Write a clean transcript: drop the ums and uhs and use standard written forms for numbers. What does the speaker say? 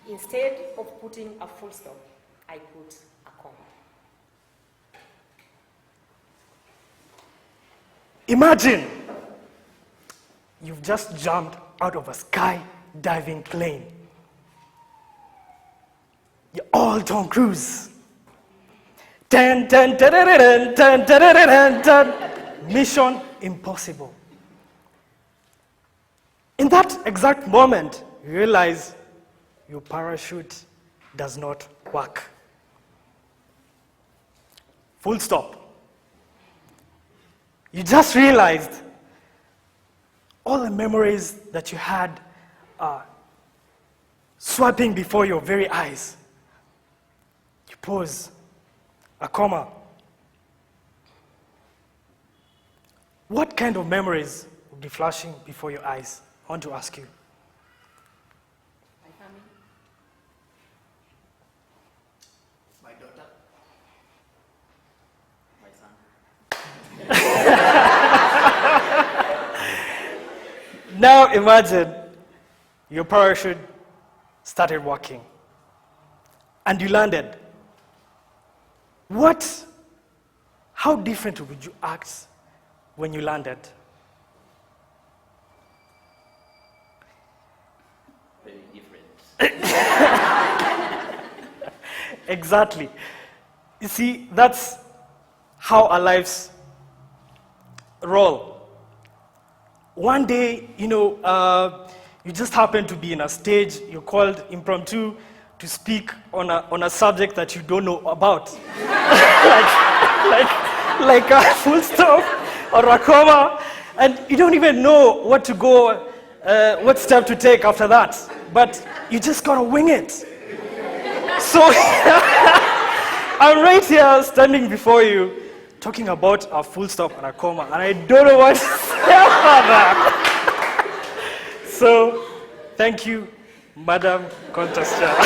Instead of putting a full stop, I put a comma. Imagine you've just jumped out of a skydiving plane. You're all Tom Cruise. Dun, dun, dun, dun, dun, dun, dun, dun, dun, dun. Mission impossible. In that exact moment, you realize your parachute does not work. Full stop. You just realized all the memories that you had swiping before your very eyes. You pause, a comma. What kind of memories will be flashing before your eyes? I want to ask you. My family. My daughter. My son. Now imagine your parachute started working and you landed. How different would you act when you landed? Very different. Exactly. You see, that's how our lives roll. One day, you just happen to be in a stage, you're called impromptu to speak on a subject that you don't know about. like a full stop or a comma, and you don't even know what to go, what step to take after that. But you just gotta wing it. So I'm right here standing before you, talking about a full stop and a comma, and I don't know what to say about that. So, thank you, Madam Contestant.